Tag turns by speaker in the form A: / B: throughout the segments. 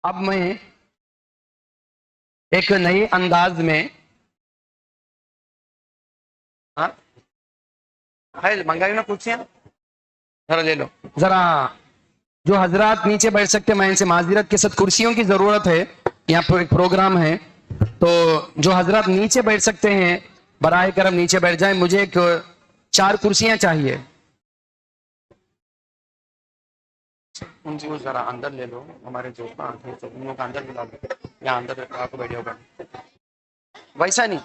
A: अब मैं एक नए अंदाज में मंगाई ना कुर्सियां जरा ले लो जरा। जो हजरात नीचे बैठ सकते हैं मैं इनसे माजरत के साथ, कुर्सियों की जरूरत है, यहाँ पर एक प्रोग्राम है, तो जो हजरात नीचे बैठ सकते हैं बराए करम नीचे बैठ जाएं। मुझे एक 4 कुर्सियां चाहिए। उनको जरा अंदर ले लो, हमारे जो का अंदर बुला लो, यहाँ अंदर आपको बैठे होगा। वैसा नहीं,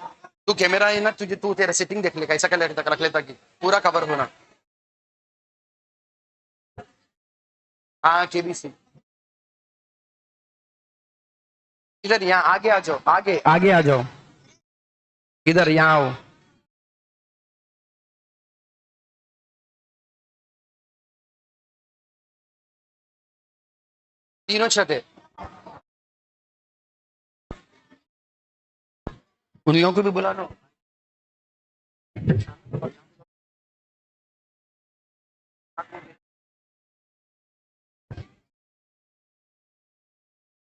A: तू कैमरा है ना, तुझे तू तेरा सेटिंग देख ले कैसा कर रख लेता कि पूरा कवर होना। हाँ केबीसी इधर, यहाँ आगे आ जाओ, आगे आगे आ जाओ, इधर यहाँ आओ। तीनों छत है, उन लोगों को भी बुला लो।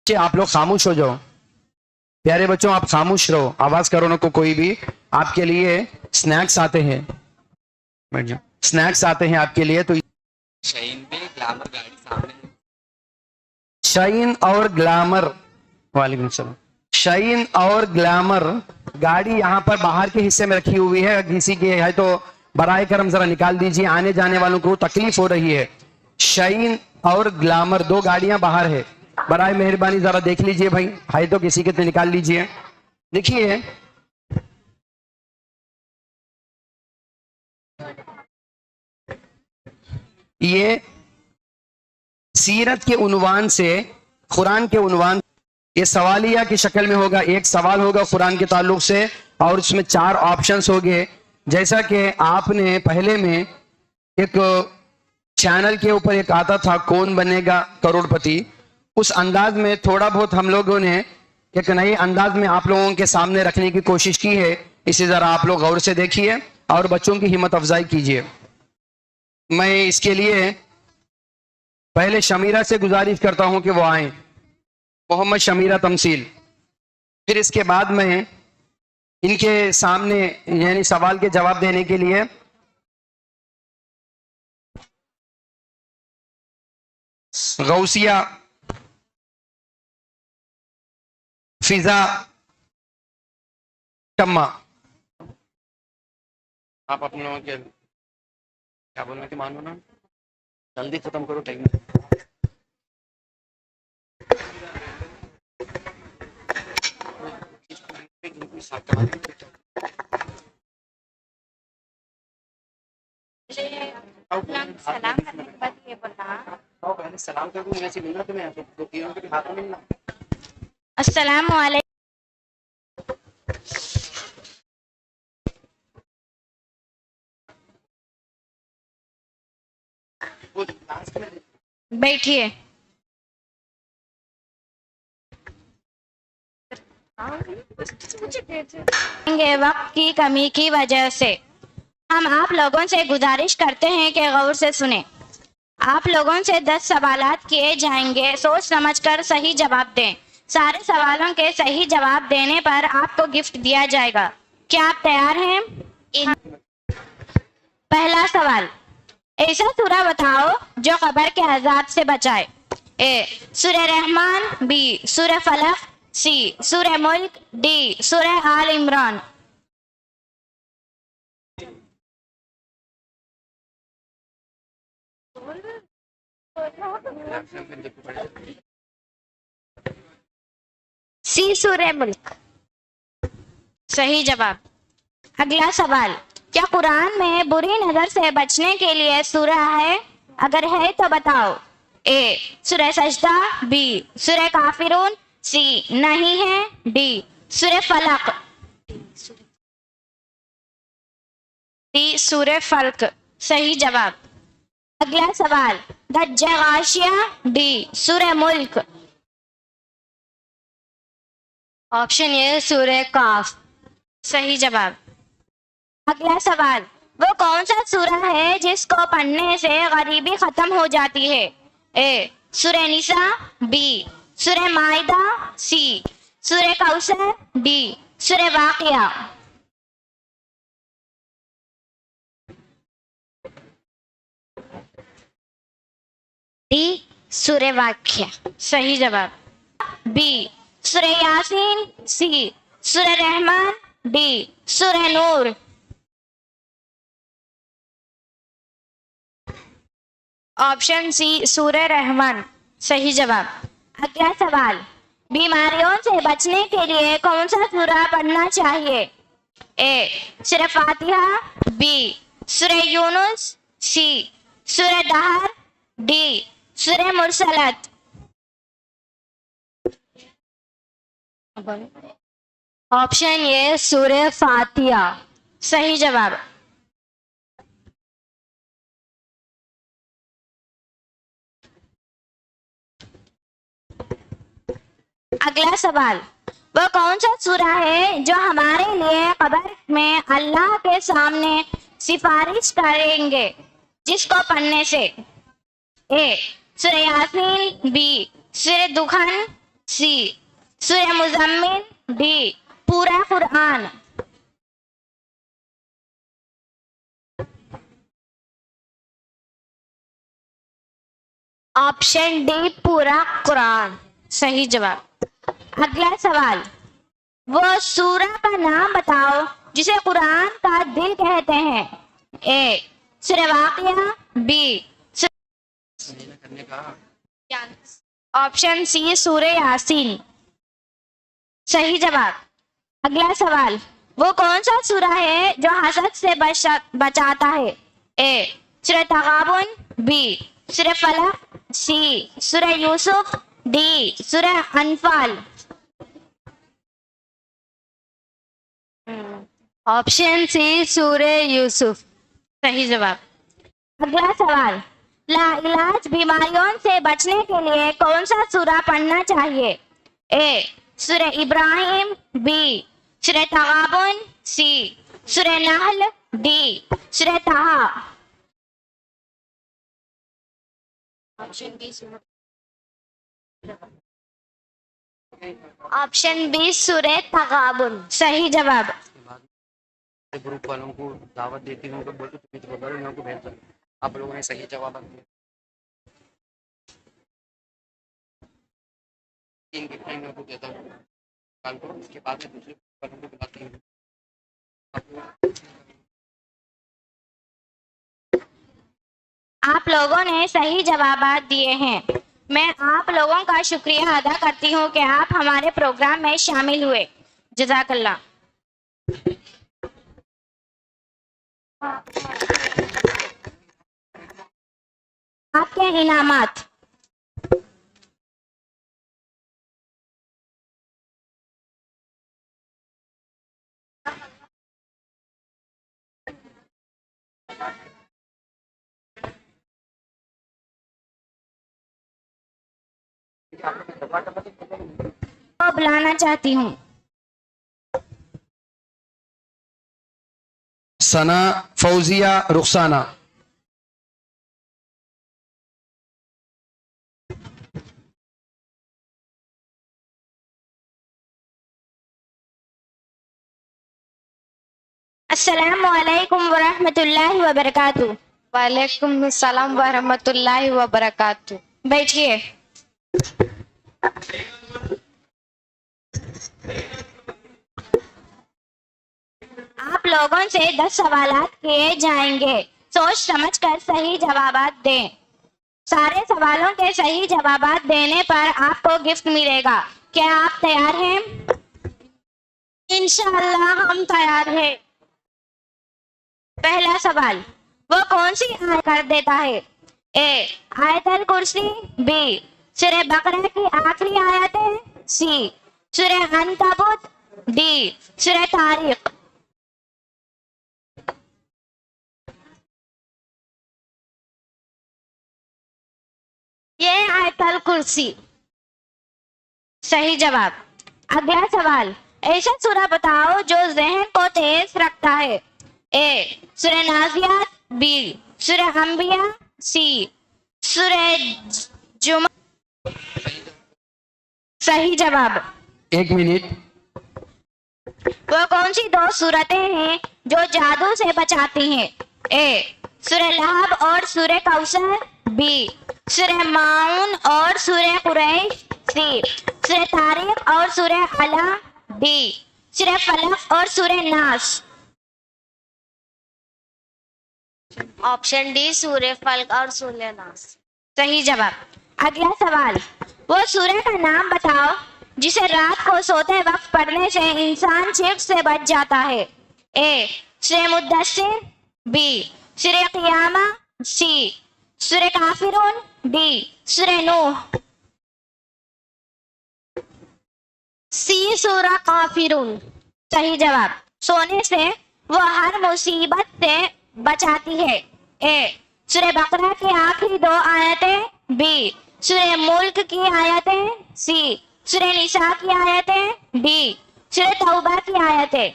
A: आप लोग खामोश हो जाओ, प्यारे बच्चों आप खामोश रहो, आवाज करो ना को कोई भी। आपके लिए स्नैक्स आते हैं, स्नैक्स आते हैं आपके लिए। तो
B: शाइन पे ग्लैमर गाड़ी सामने है।
A: शाइन और ग्लैमर, वालेकुम सलाम। शाइन और ग्लैमर गाड़ी यहाँ पर बाहर के हिस्से में रखी हुई है, किसी की है तो बराए करम जरा निकाल दीजिए, आने जाने वालों को तकलीफ हो रही है। शाइन और ग्लैमर 2 गाड़ियां बाहर है, बराए मेहरबानी जरा देख लीजिए भाई, है तो किसी के तो निकाल लीजिए। देखिए ये सीरत के उन्वान से, कुरान के उन्वान, ये सवालिया की शक्ल में होगा। एक सवाल होगा कुरान के ताल्लुक से और उसमें 4 ऑप्शंस होंगे। जैसा कि आपने पहले में एक चैनल के ऊपर एक आता था कौन बनेगा करोड़पति, उस अंदाज में थोड़ा बहुत हम लोगों ने एक नए अंदाज में आप लोगों के सामने रखने की कोशिश की है। इसे जरा आप लोग गौर से देखिए और बच्चों की हिम्मत अफजाई कीजिए। मैं इसके लिए पहले शमीरा से गुजारिश करता हूं कि वो आए, मोहम्मद शमीरा तमसील। फिर इसके बाद में इनके सामने यानी सवाल के जवाब देने के लिए गौसिया, फिजा, टम्मा, आप अपने लोगों के क्या बोलने के मानो ना, जल्दी खत्म करो टाइम।
C: सलाम करने के बाद ये बोलना,
A: पहले सलाम कर दूं, वैसे मिलना तुम्हें तो तीनों के हाथ में मिलना।
C: अस्सलाम वालेकुम। बैठिए। वक्त की कमी की वजह से हम आप लोगों से गुजारिश करते हैं कि गौर से सुने। आप लोगों से 10 सवालात किए जाएंगे, सोच समझकर सही जवाब दें। सारे सवालों के सही जवाब देने पर आपको गिफ्ट दिया जाएगा। क्या आप तैयार हैं? पहला सवाल, ऐसा सूरा बताओ जो खबर के अजाब से बचाए। ए सूरह रहमान, बी सूरह फलक, सी सूरह मुल्क, डी सूरह आल इमरान। सी सूरह मुल्क सही जवाब। अगला सवाल, क्या कुरान में बुरी नजर से बचने के लिए सूरह है? अगर है तो बताओ। ए सूरह सजदा, बी सूरह काफिरून, सी नहीं है, डी सूरह फलक। डी सूरह फलक सही जवाब। अगला सवाल, धज्जा गाशिया, डी सूरह मुल्क। ऑप्शन ए सूरह काफ सही जवाब। अगला सवाल, वो कौन सा सूरह है जिसको पढ़ने से गरीबी खत्म हो जाती है? ए सूरह निसा, बी सूरह माइदा, सी सूरह कौसर, डी सूरह वाक़िया। डी सूरह वाक़िया सही जवाब। बी सूरह यासीन, सी सूरह रहमान, डी सूरह नूर। ऑप्शन सी सूरह रहमान सही जवाब। अगला सवाल, बीमारियों से बचने के लिए कौन सा सूरा पढ़ना चाहिए? ए सूरह फातिहा, बी सूरह यूनुस, सी सूरह दहर, डी सूरह मुरसलत। ऑप्शन ए सूरह फातिहा सही जवाब। अगला सवाल, वह कौन सा सूरा है जो हमारे लिए कब्र में अल्लाह के सामने सिफारिश करेंगे जिसको पढ़ने से? ए सूरह यासीन, बी सूरह दुखान, सी सूरह मुज़म्मिल, डी पूरा कुरान। ऑप्शन डी पूरा कुरान सही जवाब। अगला सवाल, वो सूरा का नाम बताओ जिसे कुरान का दिल कहते हैं? ए सूरह वाक़िया, बी
B: करने का।
C: ऑप्शन सी सूरह यासीन सही जवाब। अगला सवाल, वो कौन सा सूरा है जो हसद से बचाता है? ए सूरह तगाबुन, बी सूरह फलक, सी सूरह यूसुफ, डी सूरह अनफाल। ऑप्शन सी सूरह यूसुफ सही जवाब। अगला सवाल, लाइलाज बीमारियों से बचने के लिए कौन सा सूरा पढ़ना चाहिए? ए सूरह इब्राहिम, बी सूरह तगाबुन, सी सूरह नहल, डी सूरह ताहा। ऑप्शन बी सूरह तगाबुन सही जवाब।
B: ग्रुप वालों को दावत देती हूँ तो बोलते तुम्हें तो बोलो लोगों को भेज दो। आप लोगों ने सही जवाब दिया। तीन गिफ्ट मैं आपको देता हूँ कल को, उसके बाद में दूसरे वालों को बुलाती हूँ।
C: आप लोगों ने सही जवाब दिए हैं। मैं आप लोगों का शुक्रिया अदा करती हूँ कि आप हमारे प्रोग्राम में शामिल हुए। जज़ाकल्लाह। आपके इनामात, तो बुलाना चाहती हूँ।
A: सना, फौजिया, रुखसाना।
C: अस्सलामु अलैकुम वरहमतुल्लाहि वबरकातुहू।
D: वालेकुम सलाम वरहमतुल्लाहि वबरकातुहू।
C: बैठिए। आप लोगों से 10 सवालात किए जाएंगे। सोच समझ कर सही जवाबात दें। सारे सवालों के सही जवाबात देने पर आपको गिफ्ट मिलेगा। क्या आप तैयार हैं? इंशाअल्लाह हम तैयार हैं। पहला सवाल, वो कौन सी आयत कर देता है? ए आयतल कुर्सी, बी सूरह बकरा की आखिरी आयतें, सी सूरह अनकबूत, डी सूरह तारीख। ये आयतल कुर्सी सही जवाब। अगला सवाल, ऐसा सूरा बताओ जो जहन को तेज रखता है? ए सूरह नाज़ियात, बी सूरह अंबिया, सी सूरह जुमा। सही जवाब।
A: 1 मिनट।
C: वो कौन सी 2 सूरतें हैं जो जादू से बचाती हैं? ए सूरह लहब और सूरह कौसर, बी सूरह माउन और सूरह कुरैश, सी सूरह तारीख और सूरह अला, डी सूरह फलक और सूरह नास।
D: ऑप्शन डी सूर्य फल्क और सूर्य नास।
C: सही जवाब। अगला सवाल, वो सूरह का नाम बताओ जिसे रात को सोते वक्त पढ़ने से इंसान शिर्क से बच जाता है। ए सूरह मुद्दस्सिर, बी सूरह क़ियामा, सी सूरह काफिरून, डी सूरह नूह।
D: सी सूरह काफिरून।
C: सही जवाब। सोने से वो हर मुसीबत से बचाती है। ए सूरह बकरा की आखिरी 2 आयतें, बी सूरह मुल्क की आयतें, सी सूरह निसा की आयतें, डी सूरह तौबा की आयतें।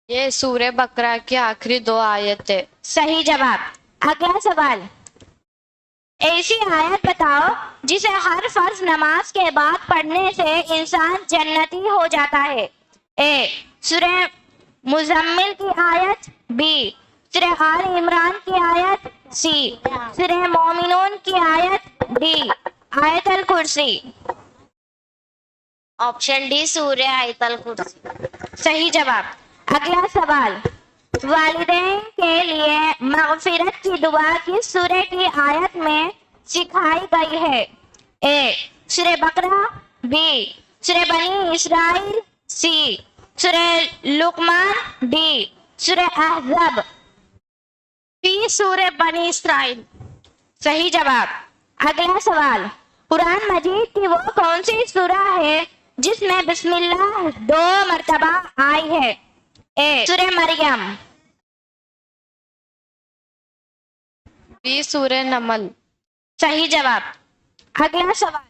D: ये सूर्य बकरा की आखिरी 2 आयतें।
C: सही जवाब। अगला सवाल, ऐसी आयत बताओ जिसे हर फर्ज नमाज के बाद पढ़ने से इंसान जन्नती हो जाता है। ए सूरह मुजम्मिल की आयत, बी सूरह आल इमरान की आयत, सी सूरह मोमिनून की आयत, डी आयतल कुर्सी।
D: ऑप्शन डी सूर्य आयतल कुर्सी।
C: सही जवाब। अगला सवाल, वालिदैन के लिए मगफिरत की दुआ किस सूरह की आयत में सिखाई गई है? ए सूरह बकरा, बी सूरह बनी इसराइल, सी सूरह लुकमान, डी सूरह अहज़ाब।
D: सी सूर्य बनी इसराइल।
C: सही जवाब। अगला सवाल, कुरान मजीद की वो कौन सी सूरह है जिसमें बिस्मिल्लाह 2 मरतबा आई है? ए सूरह मरियम,
D: बी सूर्य नमल।
C: सही जवाब। अगला सवाल,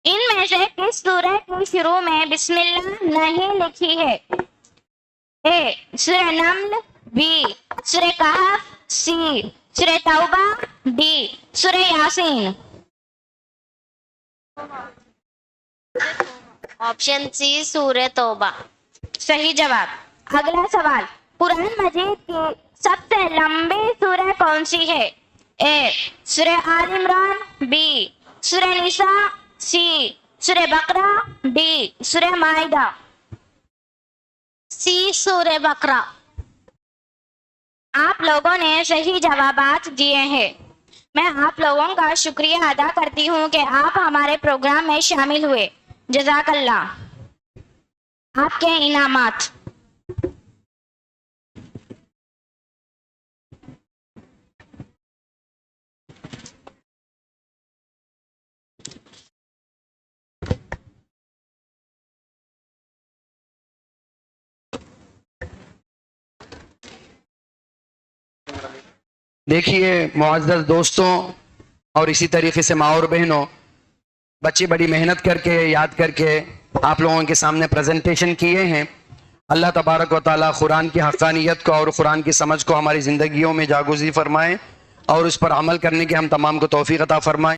C: इनमें से किस सूरह की शुरू में बिस्मिल्लाह नहीं लिखी है? ए सूरह नम्ल, बी सूरह कहफ, सी सूरह तौबा, डी सूरह यासीन।
D: ऑप्शन सी सूर्य तौबा।
C: सही जवाब। अगला सवाल, कुरान मजीद की सबसे लंबी सूरह कौन सी है? ए सूरह आल इमरान, बी सूरह निसा, सी सूरह बकरा, डी सूरह माइदा।
D: सी सूर्य बकरा।
C: आप लोगों ने सही जवाबात दिए हैं। मैं आप लोगों का शुक्रिया अदा करती हूँ कि आप हमारे प्रोग्राम में शामिल हुए। जज़ाकल्लाह। आपके इनामात।
A: देखिए मुअज़्ज़ज़ दोस्तों और इसी तरीके से माँ और बहनों, बच्चे बड़ी मेहनत करके याद करके आप लोगों के सामने प्रेजेंटेशन किए हैं। अल्लाह तबारक व तआला कुरान की हक़ानियत को और कुरान की समझ को हमारी ज़िंदगियों में जागोज़ी फरमाए और उस पर अमल करने की हम तमाम को तौफ़ीक़ अता फरमाए।